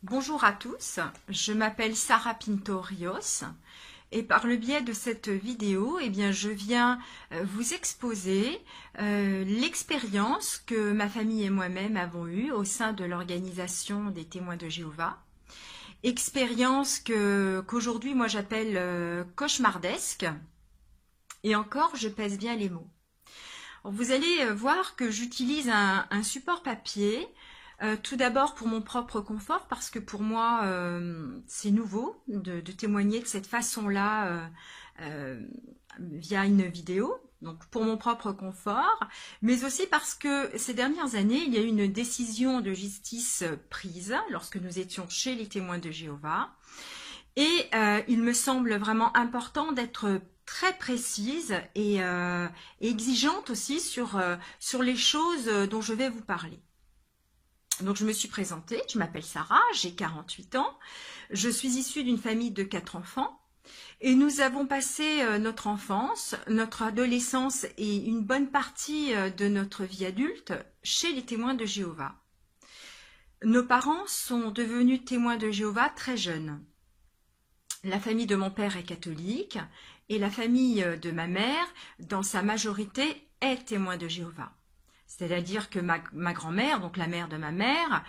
Bonjour à tous, je m'appelle Sarah Pinto Rios et par le biais de cette vidéo, je viens vous exposer l'expérience que ma famille et moi-même avons eue au sein de l'organisation des témoins de Jéhovah. Expérience qu'aujourd'hui moi j'appelle cauchemardesque, et encore je pèse bien les mots. Alors, vous allez voir que j'utilise un support papier. Tout d'abord pour mon propre confort, parce que pour moi c'est nouveau de témoigner de cette façon-là via une vidéo, donc pour mon propre confort, mais aussi parce que ces dernières années, il y a eu une décision de justice prise lorsque nous étions chez les témoins de Jéhovah, et il me semble vraiment important d'être très précise et exigeante aussi sur les choses dont je vais vous parler. Donc je me suis présentée, je m'appelle Sarah, j'ai 48 ans, je suis issue d'une famille de 4 enfants et nous avons passé notre enfance, notre adolescence et une bonne partie de notre vie adulte chez les témoins de Jéhovah. Nos parents sont devenus témoins de Jéhovah très jeunes. La famille de mon père est catholique et la famille de ma mère, dans sa majorité, est témoin de Jéhovah. C'est-à-dire que ma grand-mère, donc la mère de ma mère,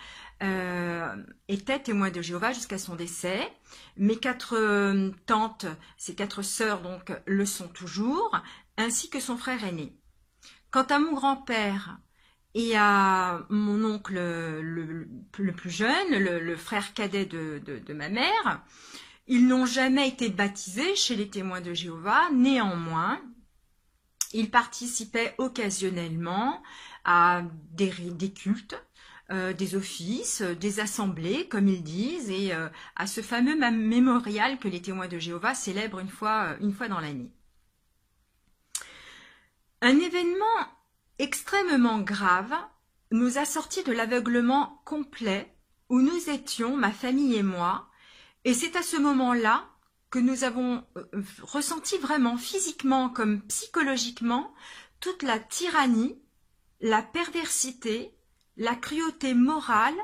était témoin de Jéhovah jusqu'à son décès. Mes 4 tantes, ses 4 sœurs, donc, le sont toujours, ainsi que son frère aîné. Quant à mon grand-père et à mon oncle le plus jeune, le frère cadet de ma mère, ils n'ont jamais été baptisés chez les témoins de Jéhovah. Néanmoins, ils participaient occasionnellement à des cultes, des offices, des assemblées, comme ils disent, et à ce fameux mémorial que les témoins de Jéhovah célèbrent une fois dans l'année. Un événement extrêmement grave nous a sortis de l'aveuglement complet où nous étions, ma famille et moi, et c'est à ce moment-là que nous avons ressenti vraiment physiquement comme psychologiquement toute la tyrannie, la perversité, la cruauté morale,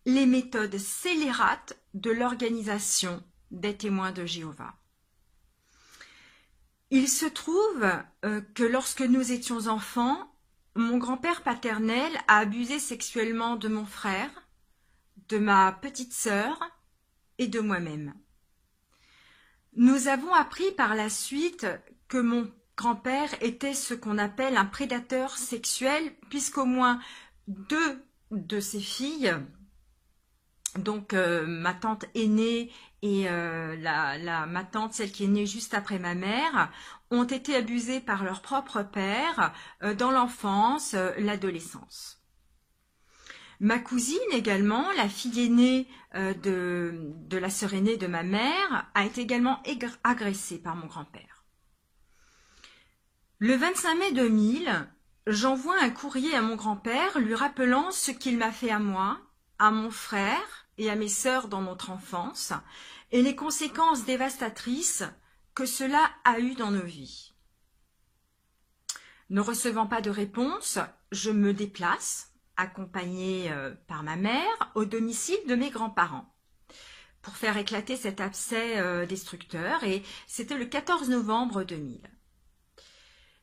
les méthodes scélérates de l'organisation des témoins de Jéhovah. Il se trouve que lorsque nous étions enfants, mon grand-père paternel a abusé sexuellement de mon frère, de ma petite sœur et de moi-même. Nous avons appris par la suite que mon grand-père était ce qu'on appelle un prédateur sexuel, puisqu'au moins 2 de ses filles, donc ma tante aînée et ma tante, celle qui est née juste après ma mère, ont été abusées par leur propre père dans l'enfance, l'adolescence. Ma cousine également, la fille aînée de la sœur aînée de ma mère, a été également agressée par mon grand-père. Le 25 mai 2000, j'envoie un courrier à mon grand-père lui rappelant ce qu'il m'a fait à moi, à mon frère et à mes sœurs dans notre enfance, et les conséquences dévastatrices que cela a eu dans nos vies. Ne recevant pas de réponse, je me déplace, accompagnée par ma mère, au domicile de mes grands-parents pour faire éclater cet abcès destructeur, et c'était le 14 novembre 2000.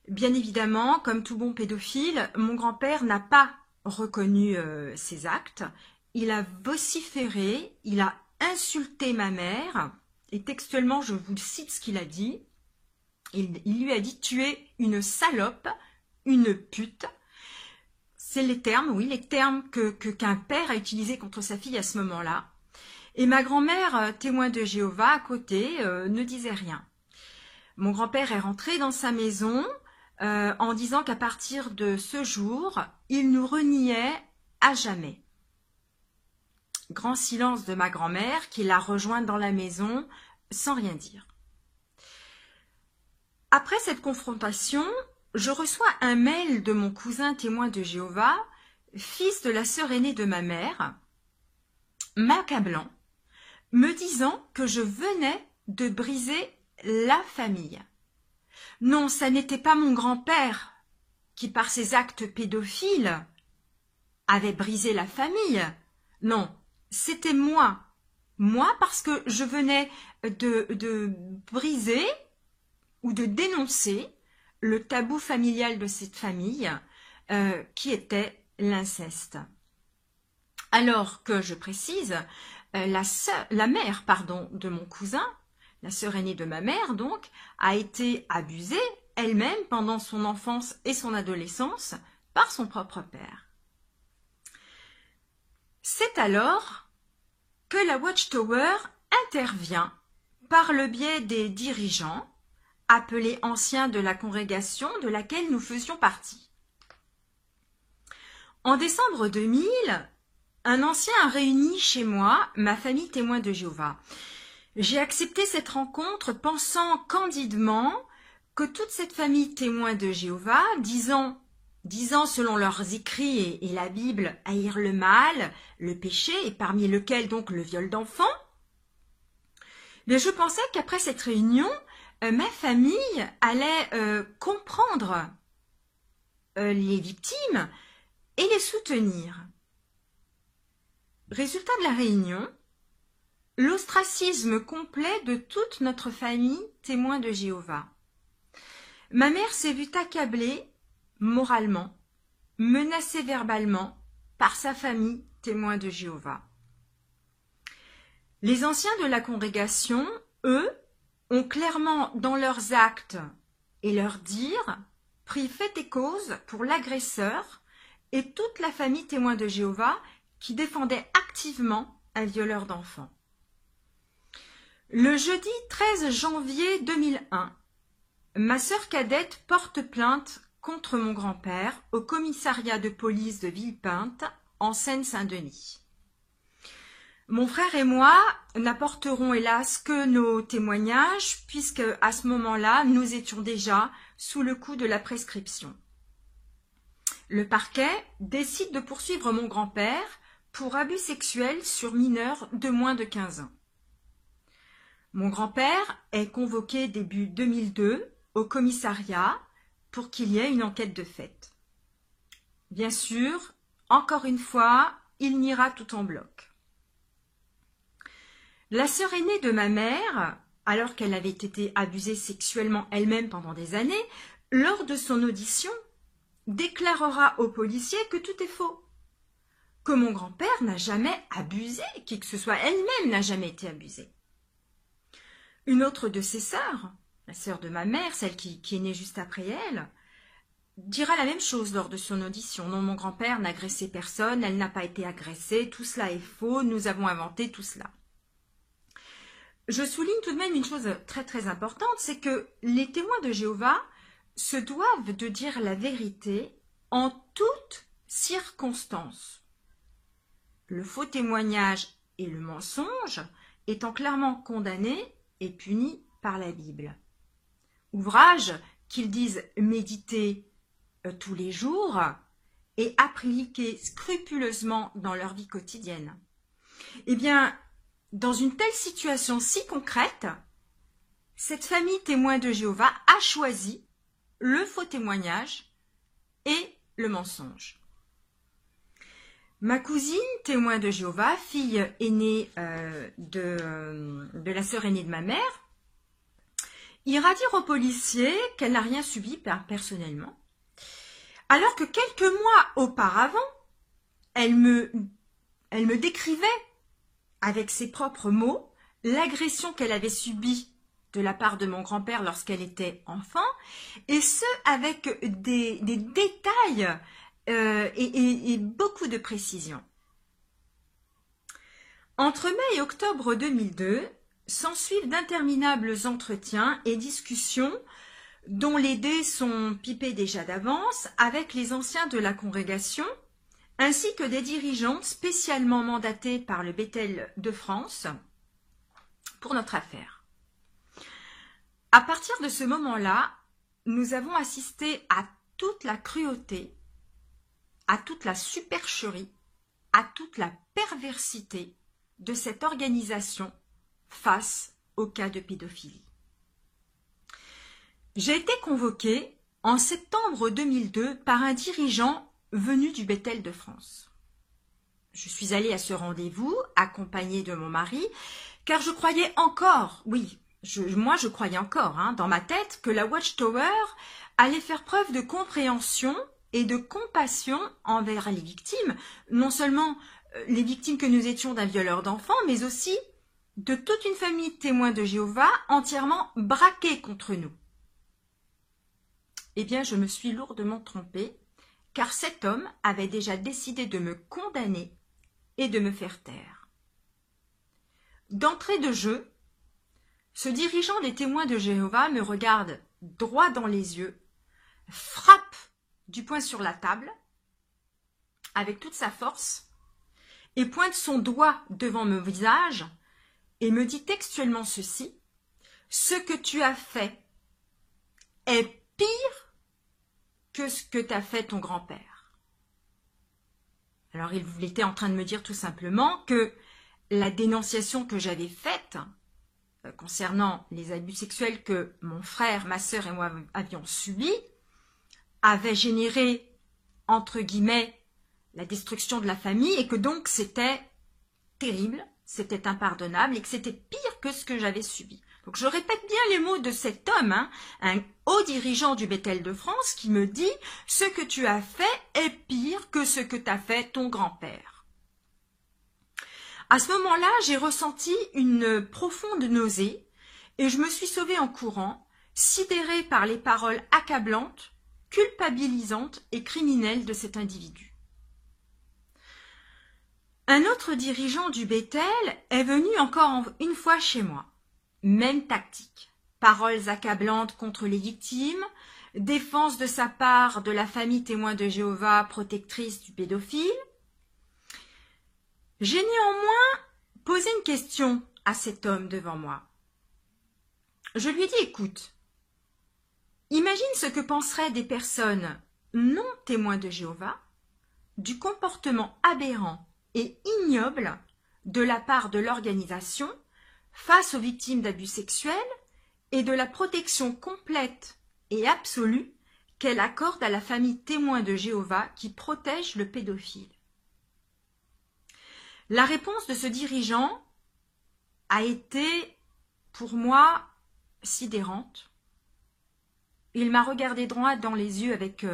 Bien évidemment, comme tout bon pédophile, mon grand-père n'a pas reconnu ses actes, il a vociféré, il a insulté ma mère, et textuellement, je vous cite ce qu'il a dit, il lui a dit « tu es une salope, une pute ». C'est les termes, oui, les termes qu'un père a utilisés contre sa fille à ce moment-là. Et ma grand-mère, témoin de Jéhovah, à côté, ne disait rien. Mon grand-père est rentré dans sa maison en disant qu'à partir de ce jour, il nous reniait à jamais. Grand silence de ma grand-mère qui l'a rejointe dans la maison sans rien dire. Après cette confrontation, je reçois un mail de mon cousin témoin de Jéhovah, fils de la sœur aînée de ma mère, m'accablant, me disant que je venais de briser la famille. Non, ça n'était pas mon grand-père qui, par ses actes pédophiles, avait brisé la famille. Non, c'était moi Moi, parce que je venais de briser ou de dénoncer le tabou familial de cette famille qui était l'inceste. Alors que, je précise, la mère de mon cousin, la sœur aînée de ma mère donc, a été abusée elle-même pendant son enfance et son adolescence par son propre père. C'est alors que la Watchtower intervient par le biais des dirigeants, appelés anciens de la congrégation de laquelle nous faisions partie. En décembre 2000, un ancien a réuni chez moi ma famille témoin de Jéhovah. J'ai accepté cette rencontre pensant candidement que toute cette famille témoin de Jéhovah, disant selon leurs écrits et la Bible, haïr le mal, le péché, et parmi lequel donc le viol d'enfants, mais je pensais qu'après cette réunion, ma famille allait comprendre les victimes et les soutenir. Résultat de la réunion, l'ostracisme complet de toute notre famille témoin de Jéhovah. Ma mère s'est vue accablée moralement, menacée verbalement par sa famille témoin de Jéhovah. Les anciens de la congrégation, eux, ont clairement dans leurs actes et leurs dires pris fait et cause pour l'agresseur et toute la famille témoin de Jéhovah qui défendait activement un violeur d'enfants. Le jeudi 13 janvier 2001, ma sœur cadette porte plainte contre mon grand-père au commissariat de police de Villepinte, en Seine-Saint-Denis. Mon frère et moi n'apporterons hélas que nos témoignages, puisque à ce moment-là, nous étions déjà sous le coup de la prescription. Le parquet décide de poursuivre mon grand-père pour abus sexuels sur mineurs de moins de 15 ans. Mon grand-père est convoqué début 2002 au commissariat pour qu'il y ait une enquête de fait. Bien sûr, encore une fois, il niera tout en bloc. La sœur aînée de ma mère, alors qu'elle avait été abusée sexuellement elle-même pendant des années, lors de son audition, déclarera aux policiers que tout est faux, que mon grand-père n'a jamais abusé, qui que ce soit elle-même n'a jamais été abusée. Une autre de ses sœurs, la sœur de ma mère, celle qui est née juste après elle, dira la même chose lors de son audition. Non, mon grand-père n'a agressé personne, elle n'a pas été agressée, tout cela est faux, nous avons inventé tout cela. Je souligne tout de même une chose très très importante, c'est que les témoins de Jéhovah se doivent de dire la vérité en toutes circonstances. Le faux témoignage et le mensonge étant clairement condamnés et punis par la Bible. Ouvrage qu'ils disent méditer tous les jours et appliquer scrupuleusement dans leur vie quotidienne. Eh bien, dans une telle situation si concrète, cette famille témoin de Jéhovah a choisi le faux témoignage et le mensonge. Ma cousine, témoin de Jéhovah, fille aînée de la sœur aînée de ma mère, ira dire aux policiers qu'elle n'a rien subi personnellement, alors que quelques mois auparavant, elle me décrivait avec ses propres mots l'agression qu'elle avait subie de la part de mon grand-père lorsqu'elle était enfant, et ce avec des détails et beaucoup de précision. Entre mai et octobre 2002, s'ensuivent d'interminables entretiens et discussions dont les dés sont pipés déjà d'avance avec les anciens de la congrégation, ainsi que des dirigeants spécialement mandatés par le Bethel de France pour notre affaire. À partir de ce moment-là, nous avons assisté à toute la cruauté, à toute la supercherie, à toute la perversité de cette organisation face au cas de pédophilie. J'ai été convoquée en septembre 2002 par un dirigeant venu du Bethel de France. Je suis allée à ce rendez-vous, accompagnée de mon mari, car je croyais encore, oui, moi je croyais encore, dans ma tête, que la Watchtower allait faire preuve de compréhension et de compassion envers les victimes, non seulement les victimes que nous étions d'un violeur d'enfants, mais aussi de toute une famille de témoins de Jéhovah entièrement braquée contre nous. Eh bien, je me suis lourdement trompée, car cet homme avait déjà décidé de me condamner et de me faire taire. D'entrée de jeu, ce dirigeant des témoins de Jéhovah me regarde droit dans les yeux, frappe du poing sur la table, avec toute sa force, et pointe son doigt devant mon visage, et me dit textuellement ceci: « Ce que tu as fait est pire que ce que t'a fait ton grand-père. » Alors il était en train de me dire tout simplement que la dénonciation que j'avais faite concernant les abus sexuels que mon frère, ma sœur et moi avions subis avait généré, entre guillemets, la destruction de la famille, et que donc c'était terrible, c'était impardonnable et que c'était pire que ce que j'avais subi. Donc je répète bien les mots de cet homme, un haut dirigeant du Bethel de France qui me dit « Ce que tu as fait est pire que ce que t'a fait ton grand-père. » À ce moment-là, j'ai ressenti une profonde nausée et je me suis sauvée en courant, sidérée par les paroles accablantes, culpabilisantes et criminelles de cet individu. Un autre dirigeant du Bethel est venu encore une fois chez moi. Même tactique. Paroles accablantes contre les victimes, défense de sa part de la famille témoin de Jéhovah protectrice du pédophile. J'ai néanmoins posé une question à cet homme devant moi. Je lui ai dit, écoute, imagine ce que penseraient des personnes non témoins de Jéhovah du comportement aberrant et ignoble de la part de l'organisation face aux victimes d'abus sexuels et de la protection complète et absolue qu'elle accorde à la famille témoin de Jéhovah qui protège le pédophile. La réponse de ce dirigeant a été, pour moi, sidérante. Il m'a regardé droit dans les yeux avec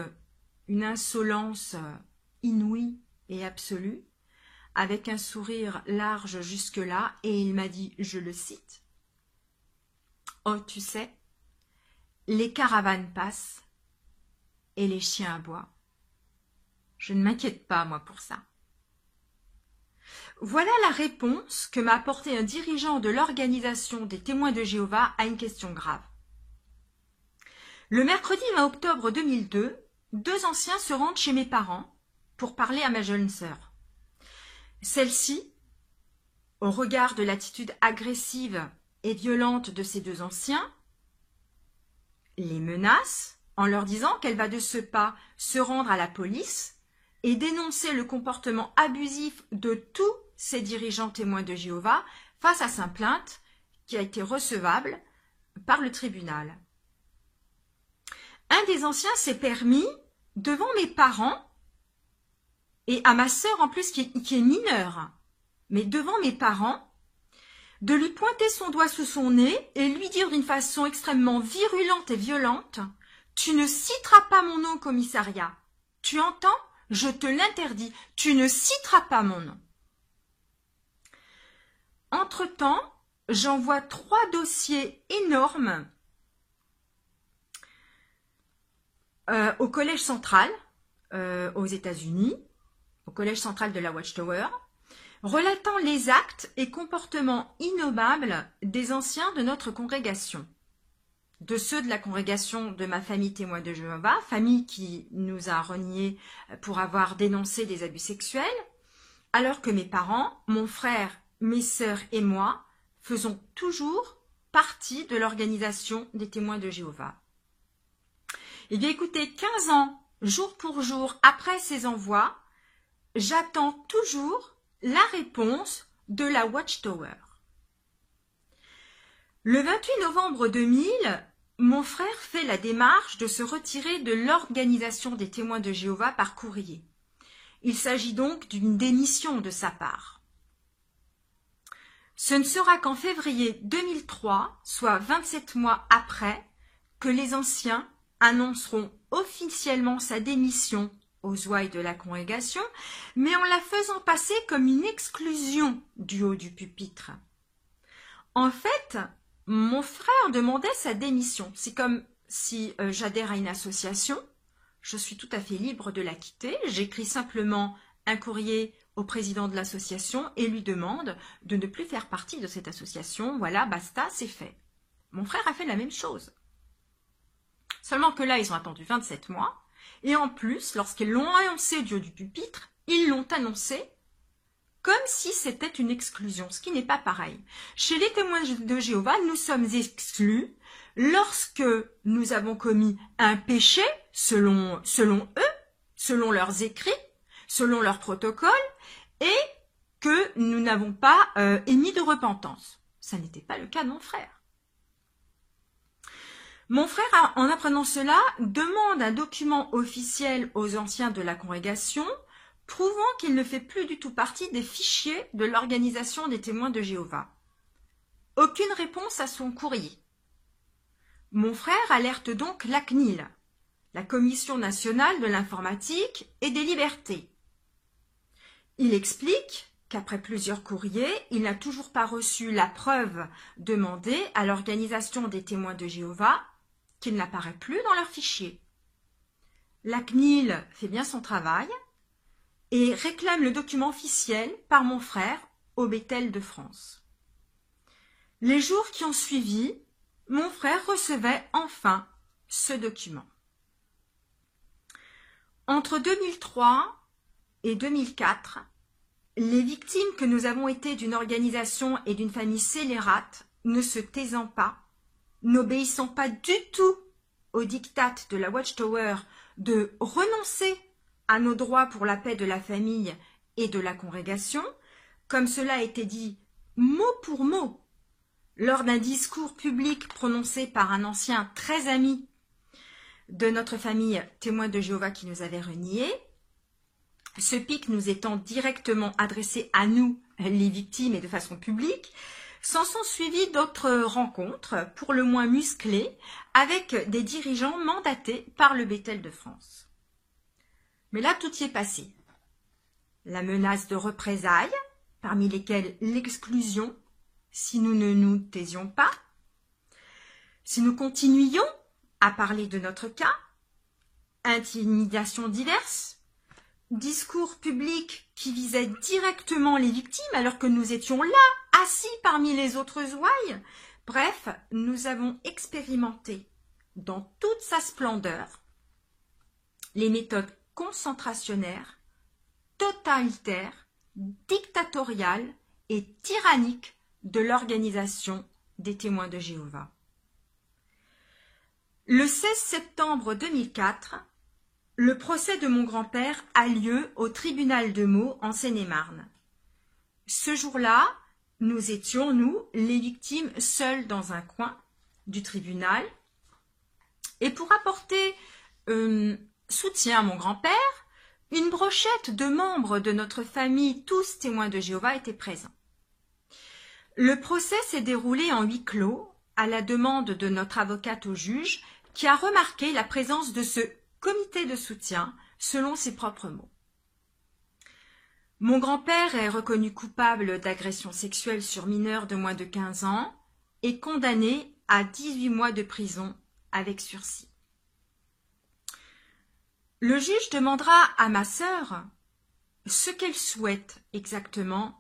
une insolence inouïe et absolue, avec un sourire large jusque-là, et il m'a dit, je le cite, « Oh, tu sais, les caravanes passent et les chiens aboient. Je ne m'inquiète pas, moi, pour ça. » Voilà la réponse que m'a apportée un dirigeant de l'organisation des témoins de Jéhovah à une question grave. Le mercredi 20 octobre 2002, deux anciens se rendent chez mes parents pour parler à ma jeune sœur. Celle-ci, au regard de l'attitude agressive et violente de ces deux anciens, les menace en leur disant qu'elle va de ce pas se rendre à la police et dénoncer le comportement abusif de tous ces dirigeants témoins de Jéhovah face à sa plainte qui a été recevable par le tribunal. Un des anciens s'est permis, devant mes parents, et à ma sœur en plus qui est mineure, mais devant mes parents, de lui pointer son doigt sous son nez et lui dire d'une façon extrêmement virulente et violente « Tu ne citeras pas mon nom au commissariat. Tu entends ? Je te l'interdis. Tu ne citeras pas mon nom. » Entre-temps, j'envoie 3 dossiers énormes au Collège central aux États-Unis, au Collège central de la Watchtower, relatant les actes et comportements innommables des anciens de notre congrégation, de ceux de la congrégation de ma famille témoin de Jéhovah, famille qui nous a reniés pour avoir dénoncé des abus sexuels, alors que mes parents, mon frère, mes sœurs et moi faisons toujours partie de l'organisation des témoins de Jéhovah. Eh bien écoutez, 15 ans, jour pour jour, après ces envois, j'attends toujours la réponse de la Watchtower. Le 28 novembre 2000, mon frère fait la démarche de se retirer de l'organisation des témoins de Jéhovah par courrier. Il s'agit donc d'une démission de sa part. Ce ne sera qu'en février 2003, soit 27 mois après, que les anciens annonceront officiellement sa démission aux ouailles de la congrégation, mais en la faisant passer comme une exclusion du haut du pupitre. En fait, mon frère demandait sa démission. C'est comme si j'adhère à une association, je suis tout à fait libre de la quitter, j'écris simplement un courrier au président de l'association et lui demande de ne plus faire partie de cette association, voilà, basta, c'est fait. Mon frère a fait la même chose. Seulement que là, ils ont attendu 27 mois, et en plus, lorsqu'ils l'ont annoncé du haut du pupitre, ils l'ont annoncé comme si c'était une exclusion, ce qui n'est pas pareil. Chez les témoins de Jéhovah, nous sommes exclus lorsque nous avons commis un péché selon eux, selon leurs écrits, selon leurs protocoles, et que nous n'avons pas émis de repentance. Ça n'était pas le cas de mon frère. Mon frère, en apprenant cela, demande un document officiel aux anciens de la congrégation, prouvant qu'il ne fait plus du tout partie des fichiers de l'organisation des témoins de Jéhovah. Aucune réponse à son courrier. Mon frère alerte donc la CNIL, la Commission nationale de l'informatique et des libertés. Il explique qu'après plusieurs courriers, il n'a toujours pas reçu la preuve demandée à l'organisation des témoins de Jéhovah, qu'il n'apparaît plus dans leurs fichiers. La CNIL fait bien son travail et réclame le document officiel par mon frère au Bethel de France. Les jours qui ont suivi, mon frère recevait enfin ce document. Entre 2003 et 2004, les victimes que nous avons été d'une organisation et d'une famille scélérate, ne se taisant pas, n'obéissant pas du tout au diktat de la Watchtower de renoncer à nos droits pour la paix de la famille et de la congrégation, comme cela a été dit mot pour mot lors d'un discours public prononcé par un ancien très ami de notre famille témoin de Jéhovah qui nous avait reniés, ce pic nous étant directement adressé à nous, les victimes, et de façon publique, s'en sont suivies d'autres rencontres, pour le moins musclées, avec des dirigeants mandatés par le Bethel de France. Mais là, tout y est passé. La menace de représailles, parmi lesquelles l'exclusion, si nous ne nous taisions pas, si nous continuions à parler de notre cas, intimidations diverses, discours publics qui visaient directement les victimes alors que nous étions là, assis parmi les autres ouailles. Bref, nous avons expérimenté dans toute sa splendeur les méthodes concentrationnaires, totalitaires, dictatoriales et tyranniques de l'organisation des témoins de Jéhovah. Le 16 septembre 2004, le procès de mon grand-père a lieu au tribunal de Meaux en Seine-et-Marne. Ce jour-là, nous étions, nous, les victimes, seules dans un coin du tribunal. Et pour apporter soutien à mon grand-père, une brochette de membres de notre famille, tous témoins de Jéhovah, étaient présents. Le procès s'est déroulé en huis clos, à la demande de notre avocate au juge, qui a remarqué la présence de ce comité de soutien, selon ses propres mots. Mon grand-père est reconnu coupable d'agression sexuelle sur mineurs de moins de 15 ans et condamné à 18 mois de prison avec sursis. Le juge demandera à ma sœur ce qu'elle souhaite exactement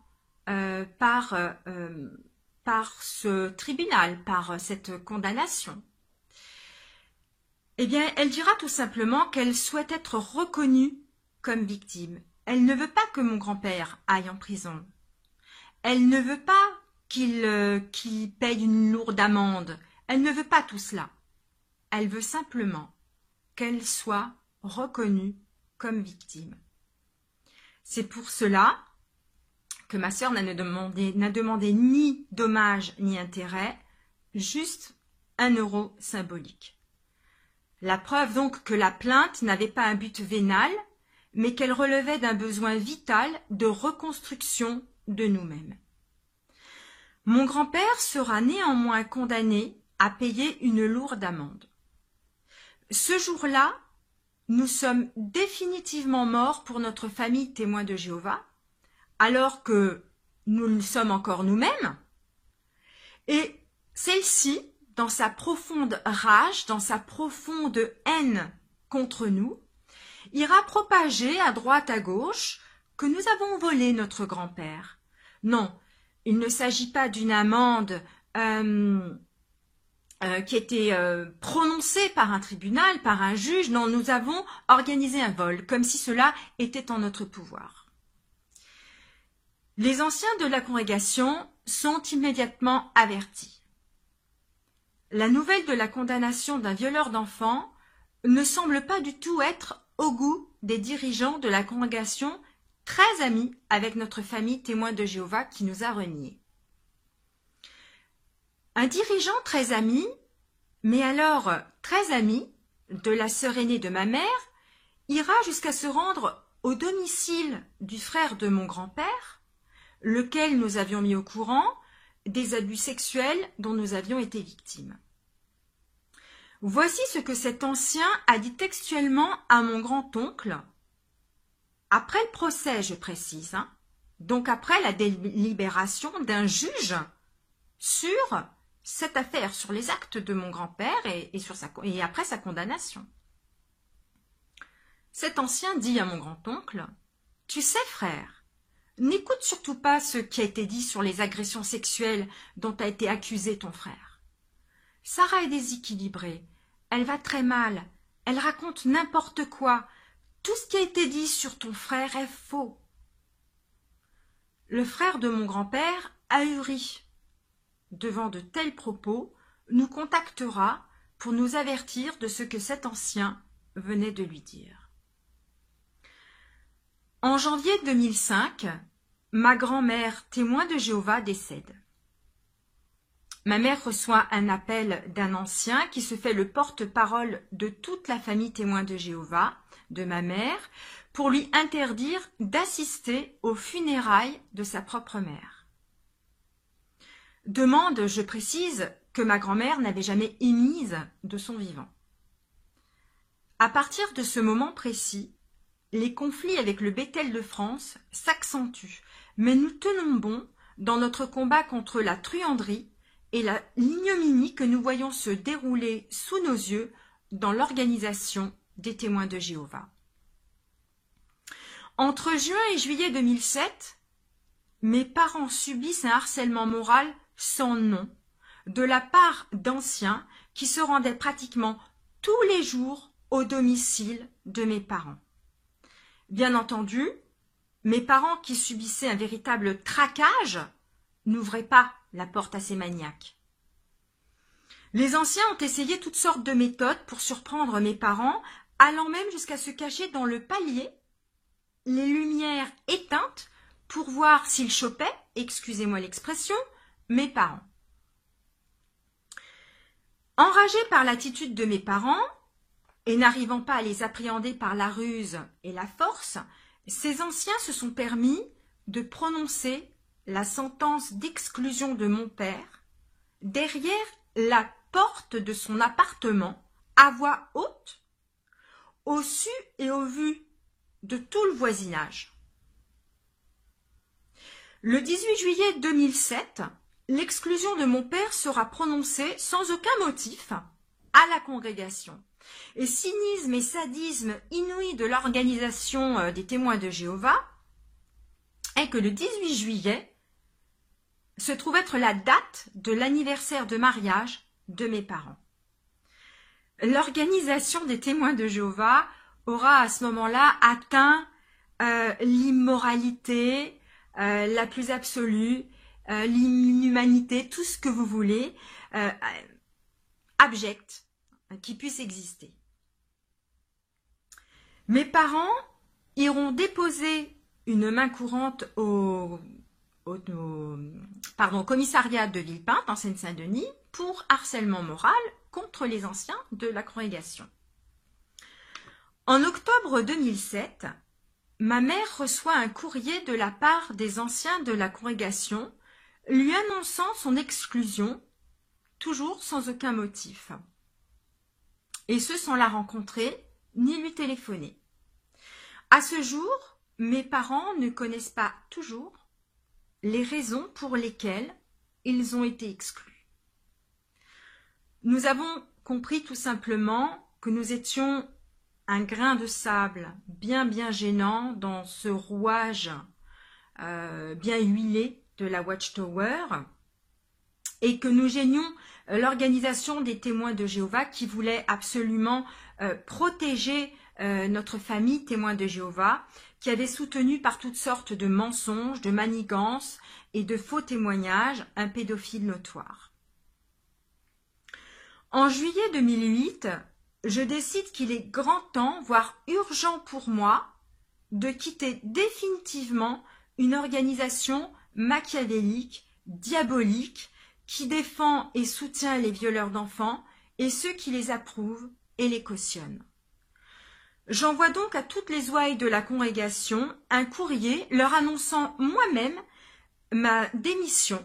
par ce tribunal, par cette condamnation. Eh bien, elle dira tout simplement qu'elle souhaite être reconnue comme victime. Elle ne veut pas que mon grand-père aille en prison. Elle ne veut pas qu'il paye une lourde amende. Elle ne veut pas tout cela. Elle veut simplement qu'elle soit reconnue comme victime. C'est pour cela que ma sœur n'a demandé ni dommage ni intérêt, juste 1 euro symbolique. La preuve donc que la plainte n'avait pas un but vénal, mais qu'elle relevait d'un besoin vital de reconstruction de nous-mêmes. Mon grand-père sera néanmoins condamné à payer une lourde amende. Ce jour-là, nous sommes définitivement morts pour notre famille témoin de Jéhovah, alors que nous le sommes encore nous-mêmes, et celle-ci, dans sa profonde rage, dans sa profonde haine contre nous, ira propager à droite à gauche que nous avons volé notre grand-père. Non, il ne s'agit pas d'une amende qui était prononcée par un tribunal, par un juge. Non, nous avons organisé un vol, comme si cela était en notre pouvoir. Les anciens de la congrégation sont immédiatement avertis. La nouvelle de la condamnation d'un violeur d'enfants ne semble pas du tout être au goût des dirigeants de la congrégation, très amis avec notre famille témoin de Jéhovah qui nous a reniés. Un dirigeant très ami, mais alors très ami, de la sœur aînée de ma mère, ira jusqu'à se rendre au domicile du frère de mon grand-père, lequel nous avions mis au courant des abus sexuels dont nous avions été victimes. Voici ce que cet ancien a dit textuellement à mon grand-oncle, après le procès, je précise, donc après la délibération d'un juge sur cette affaire, sur les actes de mon grand-père et après sa condamnation. Cet ancien dit à mon grand-oncle, « Tu sais, frère, n'écoute surtout pas ce qui a été dit sur les agressions sexuelles dont a été accusé ton frère. Sarah est déséquilibrée, elle va très mal, elle raconte n'importe quoi. Tout ce qui a été dit sur ton frère est faux. » Le frère de mon grand-père, ahuri devant de tels propos, nous contactera pour nous avertir de ce que cet ancien venait de lui dire. En janvier 2005, ma grand-mère, témoin de Jéhovah, décède. Ma mère reçoit un appel d'un ancien qui se fait le porte-parole de toute la famille témoin de Jéhovah, de ma mère, pour lui interdire d'assister aux funérailles de sa propre mère. Demande, je précise, que ma grand-mère n'avait jamais émise de son vivant. À partir de ce moment précis, les conflits avec le Bethel de France s'accentuent, mais nous tenons bon dans notre combat contre la truanderie et l'ignominie que nous voyons se dérouler sous nos yeux dans l'organisation des témoins de Jéhovah. Entre juin et juillet 2007, mes parents subissent un harcèlement moral sans nom de la part d'anciens qui se rendaient pratiquement tous les jours au domicile de mes parents. Bien entendu, mes parents qui subissaient un véritable traquage n'ouvraient pas la porte à ces maniaques. Les anciens ont essayé toutes sortes de méthodes pour surprendre mes parents, allant même jusqu'à se cacher dans le palier, les lumières éteintes, pour voir s'ils chopaient, excusez-moi l'expression, mes parents. Enragés par l'attitude de mes parents, et n'arrivant pas à les appréhender par la ruse et la force, ces anciens se sont permis de prononcer la sentence d'exclusion de mon père derrière la porte de son appartement à voix haute, au su et au vu de tout le voisinage. Le 18 juillet 2007, l'exclusion de mon père sera prononcée sans aucun motif à la congrégation. Et cynisme et sadisme inouï de l'organisation des témoins de Jéhovah est que le 18 juillet se trouve être la date de l'anniversaire de mariage de mes parents. L'organisation des témoins de Jéhovah aura à ce moment-là atteint l'immoralité la plus absolue, l'inhumanité, tout ce que vous voulez, abjecte, qui puisse exister. Mes parents iront déposer une main courante au commissariat de Villepinte, en Seine-Saint-Denis, pour harcèlement moral contre les anciens de la congrégation. En octobre 2007, ma mère reçoit un courrier de la part des anciens de la congrégation lui annonçant son exclusion, toujours sans aucun motif. Et ce sans la rencontrer ni lui téléphoner. À ce jour, mes parents ne connaissent pas toujours les raisons pour lesquelles ils ont été exclus. Nous avons compris tout simplement que nous étions un grain de sable bien gênant dans ce rouage bien huilé de la Watchtower et que nous gênions l'organisation des témoins de Jéhovah qui voulait absolument protéger notre famille témoins de Jéhovah qui avait soutenu par toutes sortes de mensonges, de manigances et de faux témoignages un pédophile notoire. En juillet 2008, je décide qu'il est grand temps, voire urgent pour moi, de quitter définitivement une organisation machiavélique, diabolique, qui défend et soutient les violeurs d'enfants et ceux qui les approuvent et les cautionnent. J'envoie donc à toutes les ouailles de la congrégation un courrier leur annonçant moi-même ma démission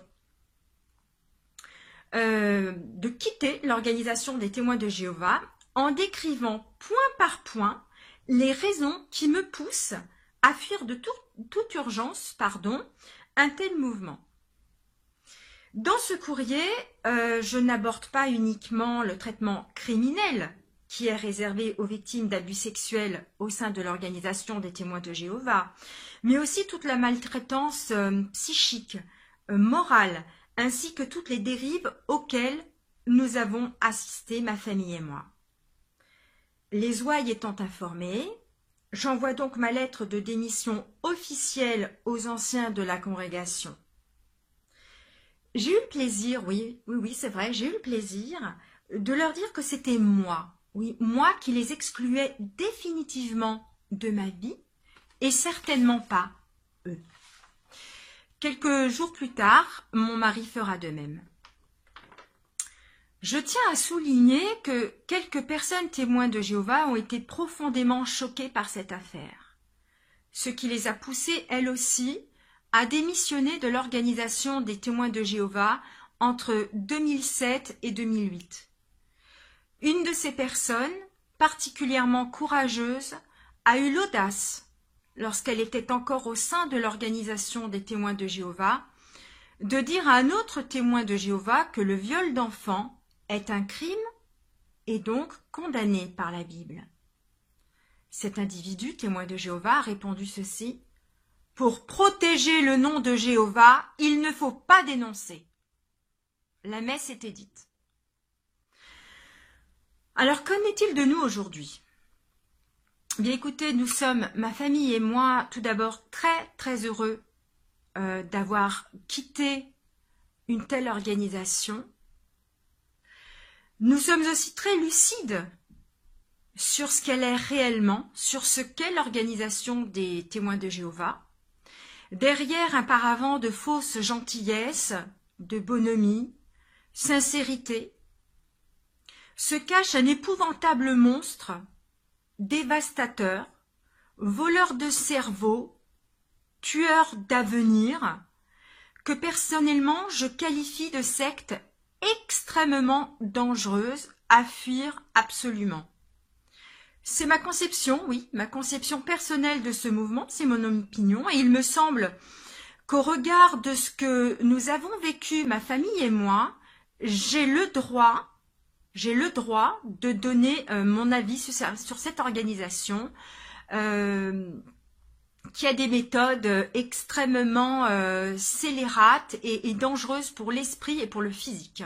de quitter l'organisation des témoins de Jéhovah en décrivant point par point les raisons qui me poussent à fuir de toute urgence un tel mouvement. Dans ce courrier, je n'aborde pas uniquement le traitement criminel qui est réservé aux victimes d'abus sexuels au sein de l'organisation des témoins de Jéhovah, mais aussi toute la maltraitance psychique, morale, ainsi que toutes les dérives auxquelles nous avons assisté, ma famille et moi. Les ouailles étant informées, j'envoie donc ma lettre de démission officielle aux anciens de la congrégation. J'ai eu le plaisir, oui, c'est vrai, j'ai eu le plaisir de leur dire que c'était moi, oui, moi qui les excluais définitivement de ma vie et certainement pas eux. Quelques jours plus tard, mon mari fera de même. Je tiens à souligner que quelques personnes témoins de Jéhovah ont été profondément choquées par cette affaire, ce qui les a poussées, elles aussi, à démissionner de l'organisation des témoins de Jéhovah entre 2007 et 2008. Une de ces personnes, particulièrement courageuse, a eu l'audace, lorsqu'elle était encore au sein de l'organisation des témoins de Jéhovah, de dire à un autre témoin de Jéhovah que le viol d'enfants est un crime et donc condamné par la Bible. Cet individu, témoin de Jéhovah, a répondu ceci: « Pour protéger le nom de Jéhovah, il ne faut pas dénoncer. » La messe était dite. Alors, qu'en est-il de nous aujourd'hui? Bien écoutez, nous sommes, ma famille et moi, tout d'abord très heureux d'avoir quitté une telle organisation. Nous sommes aussi très lucides sur ce qu'elle est réellement, sur ce qu'est l'organisation des témoins de Jéhovah. Derrière un paravent de fausse gentillesse, de bonhomie, sincérité, se cache un épouvantable monstre, dévastateur, voleur de cerveau, tueur d'avenir, que personnellement je qualifie de secte extrêmement dangereuse à fuir absolument. C'est ma conception, oui, ma conception personnelle de ce mouvement, c'est mon opinion, et il me semble qu'au regard de ce que nous avons vécu, ma famille et moi, j'ai le droit de donner mon avis sur cette organisation qui a des méthodes extrêmement scélérates et dangereuses pour l'esprit et pour le physique.